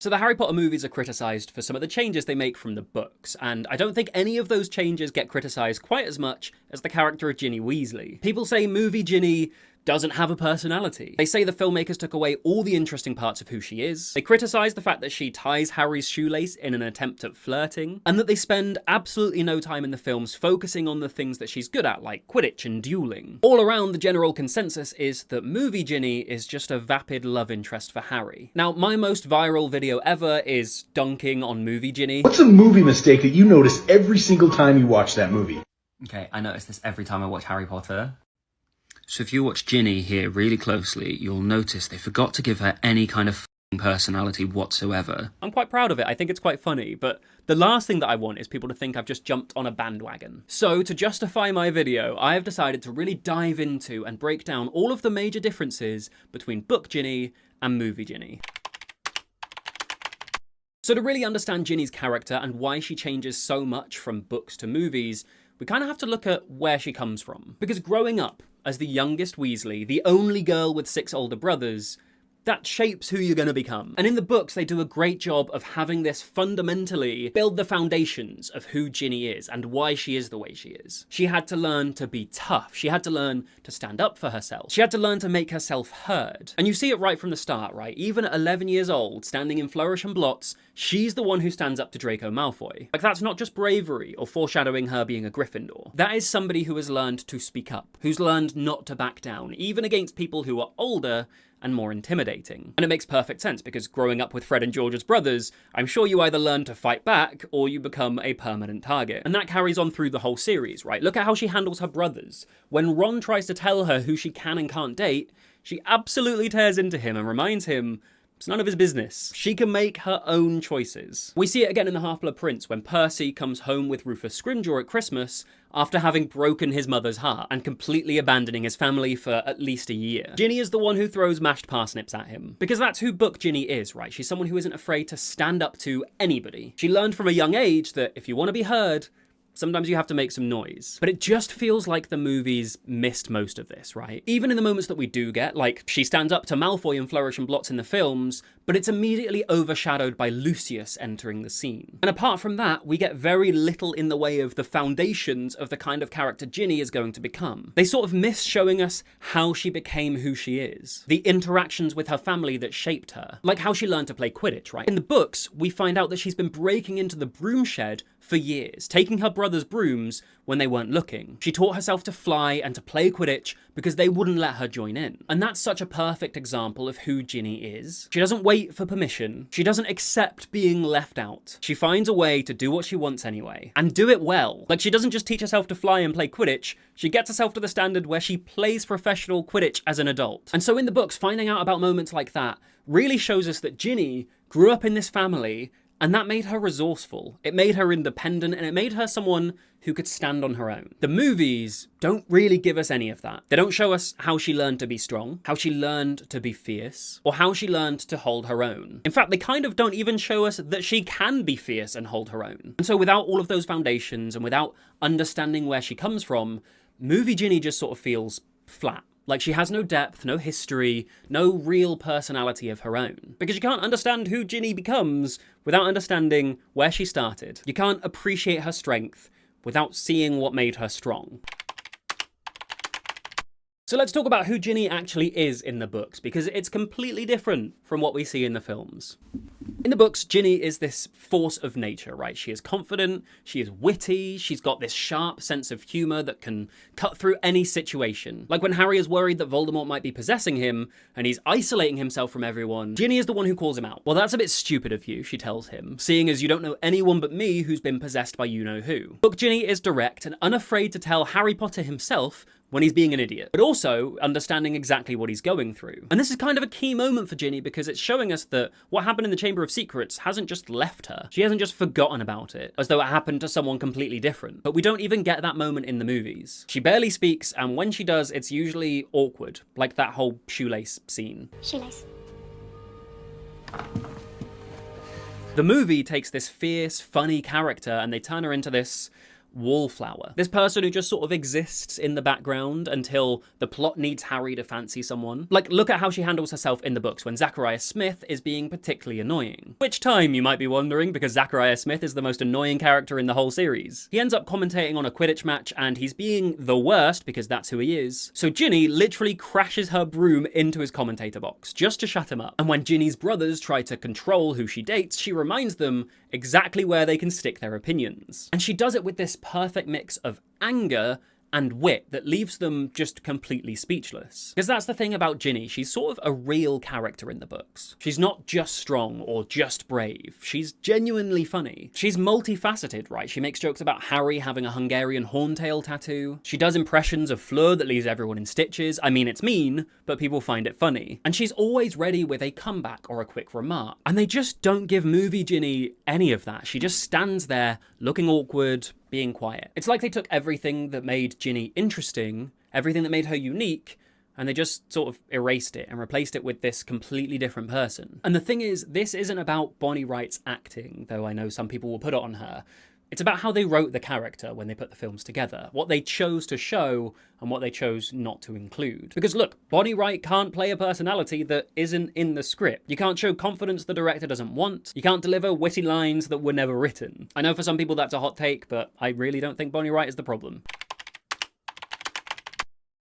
So the Harry Potter movies are criticised for some of the changes they make from the books, and I don't think any of those changes get criticised quite as much as the character of Ginny Weasley. People say movie Ginny doesn't have a personality. They say the filmmakers took away all the interesting parts of who she is. They criticise the fact that she ties Harry's shoelace in an attempt at flirting, and that they spend absolutely no time in the films focusing on the things that she's good at, like Quidditch and dueling. All around, the general consensus is that movie Ginny is just a vapid love interest for Harry. Now, my most viral video ever is dunking on movie Ginny. What's a movie mistake that you notice every single time you watch that movie? Okay, I notice this every time I watch Harry Potter. So if you watch Ginny here really closely, you'll notice they forgot to give her any kind of personality whatsoever. I'm quite proud of it. I think it's quite funny, but the last thing that I want is people to think I've just jumped on a bandwagon. So to justify my video, I have decided to really dive into and break down all of the major differences between book Ginny and movie Ginny. So to really understand Ginny's character and why she changes so much from books to movies, we kind of have to look at where she comes from. Because growing up as the youngest Weasley, the only girl with 6 older brothers, that shapes who you're going to become. And in the books, they do a great job of having this fundamentally build the foundations of who Ginny is and why she is the way she is. She had to learn to be tough. She had to learn to stand up for herself. She had to learn to make herself heard. And you see it right from the start, right? Even at 11 years old, standing in Flourish and Blots, she's the one who stands up to Draco Malfoy. Like, that's not just bravery or foreshadowing her being a Gryffindor. That is somebody who has learned to speak up, who's learned not to back down, even against people who are older and more intimidating. And it makes perfect sense, because growing up with Fred and George's brothers, I'm sure you either learn to fight back or you become a permanent target. And that carries on through the whole series, right? Look at how she handles her brothers. When Ron tries to tell her who she can and can't date, she absolutely tears into him and reminds him it's none of his business. She can make her own choices. We see it again in The Half-Blood Prince when Percy comes home with Rufus Scrimgeour at Christmas after having broken his mother's heart and completely abandoning his family for at least a year. Ginny is the one who throws mashed parsnips at him. Because that's who book Ginny is, right? She's someone who isn't afraid to stand up to anybody. She learned from a young age that if you want to be heard, sometimes you have to make some noise. But it just feels like the movies missed most of this, right? Even in the moments that we do get, like she stands up to Malfoy and Flourish and Blots in the films, but it's immediately overshadowed by Lucius entering the scene. And apart from that, we get very little in the way of the foundations of the kind of character Ginny is going to become. They sort of miss showing us how she became who she is. The interactions with her family that shaped her. Like how she learned to play Quidditch, right? In the books, we find out that she's been breaking into the broom shed for years, taking her brother's brooms when they weren't looking. She taught herself to fly and to play Quidditch because they wouldn't let her join in. And that's such a perfect example of who Ginny is. She doesn't wait for permission. She doesn't accept being left out. She finds a way to do what she wants anyway, and do it well. Like, she doesn't just teach herself to fly and play Quidditch, she gets herself to the standard where she plays professional Quidditch as an adult. And so in the books, finding out about moments like that really shows us that Ginny grew up in this family, and that made her resourceful. It made her independent, and it made her someone who could stand on her own. The movies don't really give us any of that. They don't show us how she learned to be strong, how she learned to be fierce, or how she learned to hold her own. In fact, they kind of don't even show us that she can be fierce and hold her own. And so without all of those foundations, and without understanding where she comes from, movie Ginny just sort of feels flat. Like she has no depth, no history, no real personality of her own. Because you can't understand who Ginny becomes without understanding where she started. You can't appreciate her strength without seeing what made her strong. So let's talk about who Ginny actually is in the books, because it's completely different from what we see in the films. In the books, Ginny is this force of nature, right? She is confident, she is witty, she's got this sharp sense of humour that can cut through any situation. Like when Harry is worried that Voldemort might be possessing him, and he's isolating himself from everyone, Ginny is the one who calls him out. Well, that's a bit stupid of you, she tells him, seeing as you don't know anyone but me who's been possessed by you-know-who. Book Ginny is direct and unafraid to tell Harry Potter himself when he's being an idiot, but also understanding exactly what he's going through. And this is kind of a key moment for Ginny, because it's showing us that what happened in the Chamber of Secrets hasn't just left her. She hasn't just forgotten about it, as though it happened to someone completely different. But we don't even get that moment in the movies. She barely speaks, and when she does, it's usually awkward, like that whole shoelace scene. Shoelace. The movie takes this fierce, funny character and they turn her into this, wallflower. This person who just sort of exists in the background until the plot needs Harry to fancy someone. Like, look at how she handles herself in the books when Zachariah Smith is being particularly annoying. Which time, you might be wondering, because Zachariah Smith is the most annoying character in the whole series. He ends up commentating on a Quidditch match and he's being the worst because that's who he is. So Ginny literally crashes her broom into his commentator box just to shut him up. And when Ginny's brothers try to control who she dates, she reminds them exactly where they can stick their opinions. And she does it with this perfect mix of anger and wit that leaves them just completely speechless. Because that's the thing about Ginny, she's sort of a real character in the books. She's not just strong or just brave, she's genuinely funny. She's multifaceted, right? She makes jokes about Harry having a Hungarian horntail tattoo. She does impressions of Fleur that leaves everyone in stitches. I mean, it's mean, but people find it funny. And she's always ready with a comeback or a quick remark. And they just don't give movie Ginny any of that. She just stands there looking awkward, being quiet. It's like they took everything that made Ginny interesting, everything that made her unique, and they just sort of erased it and replaced it with this completely different person. And the thing is, this isn't about Bonnie Wright's acting, though I know some people will put it on her. It's about how they wrote the character when they put the films together, what they chose to show and what they chose not to include. Because look, Bonnie Wright can't play a personality that isn't in the script. You can't show confidence the director doesn't want. You can't deliver witty lines that were never written. I know for some people that's a hot take, but I really don't think Bonnie Wright is the problem.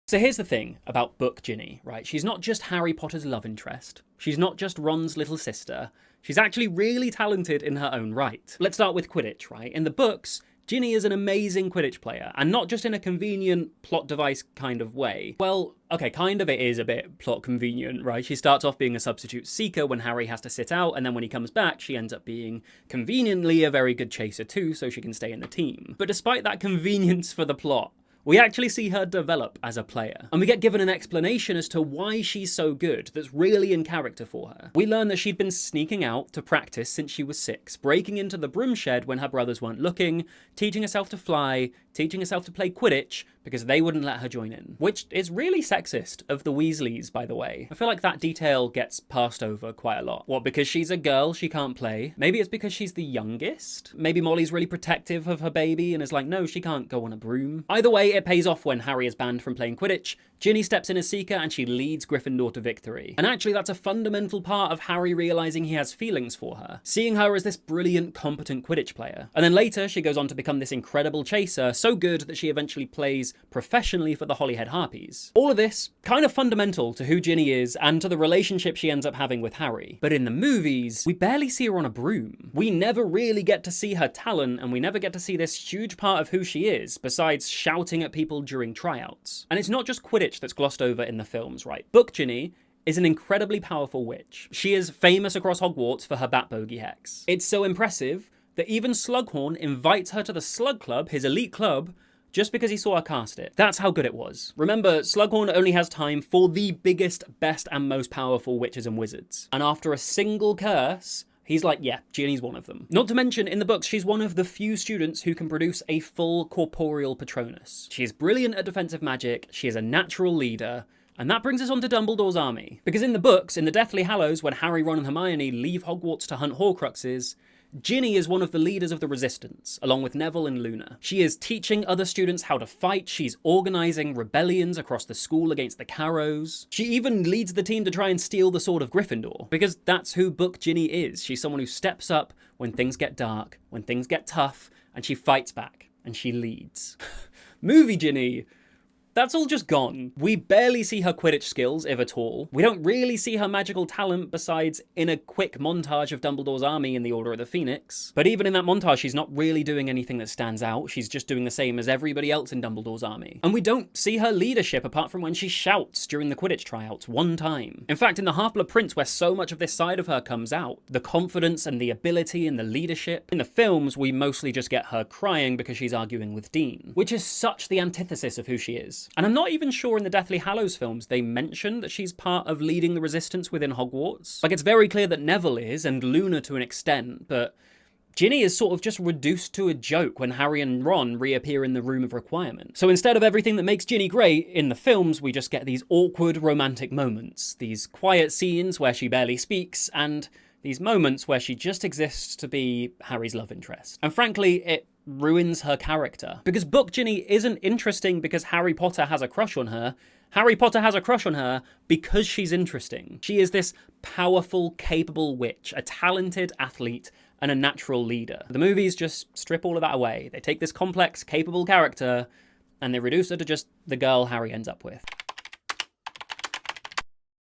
So here's the thing about book Ginny, right? She's not just Harry Potter's love interest. She's not just Ron's little sister. She's actually really talented in her own right. Let's start with Quidditch, right? In the books, Ginny is an amazing Quidditch player, and not just in a convenient plot device kind of way. Well, okay, kind of it is a bit plot convenient, right? She starts off being a substitute seeker when Harry has to sit out, and then when he comes back, she ends up being conveniently a very good chaser too, so she can stay in the team. But despite that convenience for the plot, we actually see her develop as a player. And we get given an explanation as to why she's so good that's really in character for her. We learn that she'd been sneaking out to practice since she was 6, breaking into the broom shed when her brothers weren't looking, teaching herself to fly, teaching herself to play Quidditch because they wouldn't let her join in. Which is really sexist of the Weasleys, by the way. I feel like that detail gets passed over quite a lot. What, because she's a girl, she can't play? Maybe it's because she's the youngest? Maybe Molly's really protective of her baby and is like, no, she can't go on a broom. Either way, it pays off when Harry is banned from playing Quidditch. Ginny steps in as Seeker and she leads Gryffindor to victory. And actually that's a fundamental part of Harry realising he has feelings for her, seeing her as this brilliant, competent Quidditch player. And then later she goes on to become this incredible chaser, so good that she eventually plays professionally for the Holyhead Harpies. All of this kind of fundamental to who Ginny is and to the relationship she ends up having with Harry. But in the movies, we barely see her on a broom. We never really get to see her talent, and we never get to see this huge part of who she is, besides shouting at people during tryouts. And it's not just Quidditch that's glossed over in the films, right? Book Ginny is an incredibly powerful witch. She is famous across Hogwarts for her bat bogey hex. It's so impressive that even Slughorn invites her to the Slug Club, his elite club, just because he saw her cast it. That's how good it was. Remember, Slughorn only has time for the biggest, best, and most powerful witches and wizards. And after a single curse, he's like, yeah, Ginny's one of them. Not to mention, in the books, she's one of the few students who can produce a full corporeal Patronus. She is brilliant at defensive magic, she is a natural leader, and that brings us on to Dumbledore's army. Because in the books, in the Deathly Hallows, when Harry, Ron, and Hermione leave Hogwarts to hunt Horcruxes, Ginny is one of the leaders of the Resistance, along with Neville and Luna. She is teaching other students how to fight, she's organising rebellions across the school against the Carrows. She even leads the team to try and steal the Sword of Gryffindor, because that's who Book Ginny is. She's someone who steps up when things get dark, when things get tough, and she fights back, and she leads. Movie Ginny, that's all just gone. We barely see her Quidditch skills, if at all. We don't really see her magical talent besides in a quick montage of Dumbledore's army in the Order of the Phoenix. But even in that montage, she's not really doing anything that stands out. She's just doing the same as everybody else in Dumbledore's army. And we don't see her leadership apart from when she shouts during the Quidditch tryouts one time. In fact, in the Half-Blood Prince, where so much of this side of her comes out, the confidence and the ability and the leadership, in the films, we mostly just get her crying because she's arguing with Dean, which is such the antithesis of who she is. And I'm not even sure in the Deathly Hallows films they mention that she's part of leading the resistance within Hogwarts. Like, it's very clear that Neville is, and Luna to an extent, but Ginny is sort of just reduced to a joke when Harry and Ron reappear in the Room of Requirement. So instead of everything that makes Ginny great in the films, we just get these awkward romantic moments, these quiet scenes where she barely speaks, and these moments where she just exists to be Harry's love interest. And frankly, it ruins her character. Because book Ginny isn't interesting because Harry Potter has a crush on her. Harry Potter has a crush on her because she's interesting. She is this powerful, capable witch, a talented athlete, and a natural leader. The movies just strip all of that away. They take this complex, capable character and they reduce her to just the girl Harry ends up with.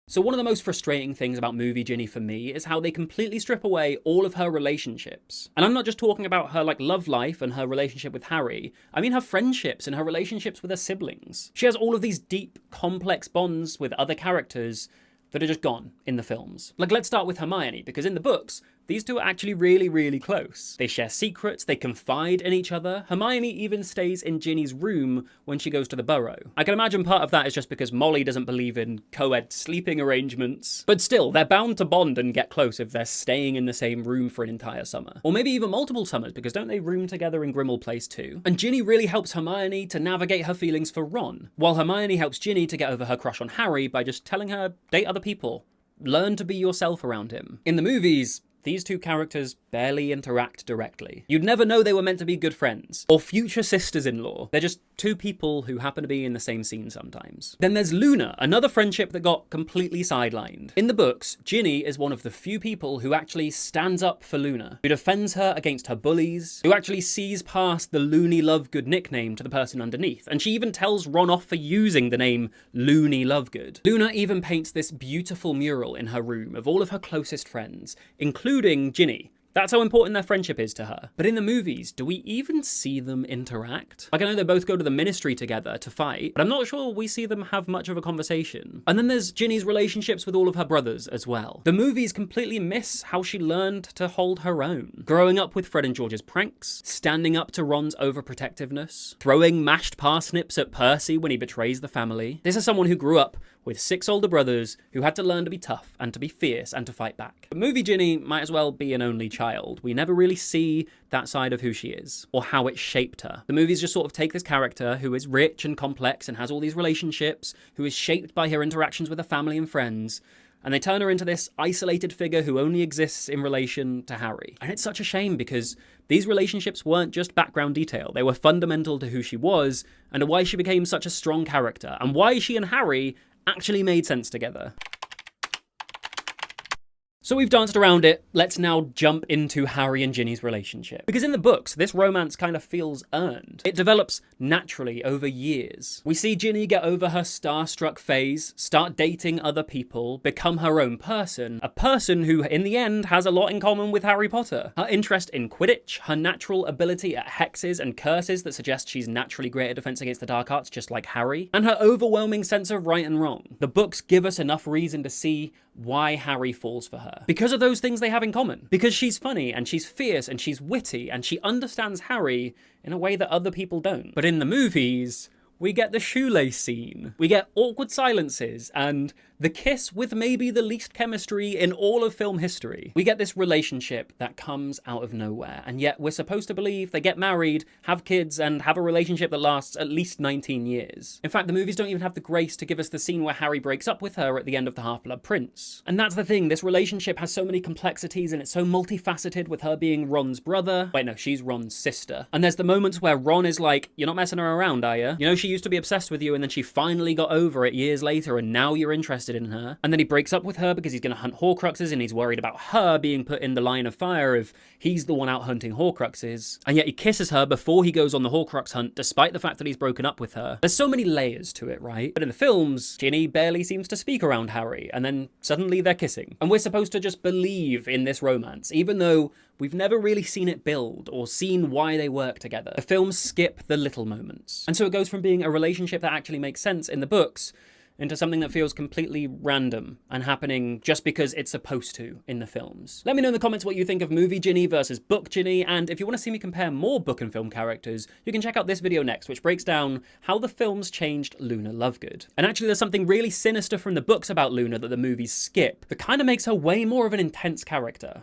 So one of the most frustrating things about movie Ginny for me is how they completely strip away all of her relationships. And I'm not just talking about her love life and her relationship with Harry, I mean her friendships and her relationships with her siblings. She has all of these deep, complex bonds with other characters that are just gone in the films. Let's start with Hermione, because in the books, these two are actually really, really close. They share secrets, they confide in each other. Hermione even stays in Ginny's room when she goes to the Burrow. I can imagine part of that is just because Molly doesn't believe in co-ed sleeping arrangements. But still, they're bound to bond and get close if they're staying in the same room for an entire summer. Or maybe even multiple summers, because don't they room together in Grimmauld Place too? And Ginny really helps Hermione to navigate her feelings for Ron, while Hermione helps Ginny to get over her crush on Harry by just telling her, date other people. Learn to be yourself around him. In the movies, these two characters barely interact directly. You'd never know they were meant to be good friends, or future sisters-in-law. They're just two people who happen to be in the same scene sometimes. Then there's Luna, another friendship that got completely sidelined. In the books, Ginny is one of the few people who actually stands up for Luna, who defends her against her bullies, who actually sees past the Loony Lovegood nickname to the person underneath, and she even tells Ron off for using the name Loony Lovegood. Luna even paints this beautiful mural in her room of all of her closest friends, including Ginny. That's how important their friendship is to her. But in the movies, do we even see them interact? I know they both go to the ministry together to fight, but I'm not sure we see them have much of a conversation. And then there's Ginny's relationships with all of her brothers as well. The movies completely miss how she learned to hold her own. Growing up with Fred and George's pranks, standing up to Ron's overprotectiveness, throwing mashed parsnips at Percy when he betrays the family. This is someone who grew up with 6 older brothers who had to learn to be tough and to be fierce and to fight back. But movie Ginny might as well be an only child. We never really see that side of who she is, or how it shaped her. The movies just sort of take this character who is rich and complex and has all these relationships, who is shaped by her interactions with her family and friends, and they turn her into this isolated figure who only exists in relation to Harry. And it's such a shame because these relationships weren't just background detail. They were fundamental to who she was and to why she became such a strong character, and why she and Harry actually made sense together. So we've danced around it, let's now jump into Harry and Ginny's relationship. Because in the books, this romance kind of feels earned. It develops naturally over years. We see Ginny get over her starstruck phase, start dating other people, become her own person, a person who in the end has a lot in common with Harry Potter. Her interest in Quidditch, her natural ability at hexes and curses that suggest she's naturally great at defense against the dark arts just like Harry, and her overwhelming sense of right and wrong. The books give us enough reason to see why Harry falls for her. Because of those things they have in common. Because she's funny and she's fierce and she's witty and she understands Harry in a way that other people don't. But in the movies, we get the shoelace scene. We get awkward silences and the kiss with maybe the least chemistry in all of film history. We get this relationship that comes out of nowhere, and yet we're supposed to believe they get married, have kids, and have a relationship that lasts at least 19 years. In fact, the movies don't even have the grace to give us the scene where Harry breaks up with her at the end of The Half-Blood Prince. And that's the thing, this relationship has so many complexities and it's so multifaceted, with her being Ron's brother. Wait, no, she's Ron's sister. And there's the moments where Ron is like, you're not messing her around, are you? You know, she used to be obsessed with you and then she finally got over it years later and now you're interested in her. And then he breaks up with her because he's going to hunt Horcruxes and he's worried about her being put in the line of fire if he's the one out hunting Horcruxes. And yet he kisses her before he goes on the Horcrux hunt, despite the fact that he's broken up with her. There's so many layers to it, right? But in the films, Ginny barely seems to speak around Harry, and then suddenly they're kissing. And we're supposed to just believe in this romance, even though we've never really seen it build or seen why they work together. The films skip the little moments. And so it goes from being a relationship that actually makes sense in the books into something that feels completely random and happening just because it's supposed to in the films. Let me know in the comments what you think of movie Ginny versus book Ginny, and if you want to see me compare more book and film characters, you can check out this video next, which breaks down how the films changed Luna Lovegood. And actually there's something really sinister from the books about Luna that the movies skip that kind of makes her way more of an intense character.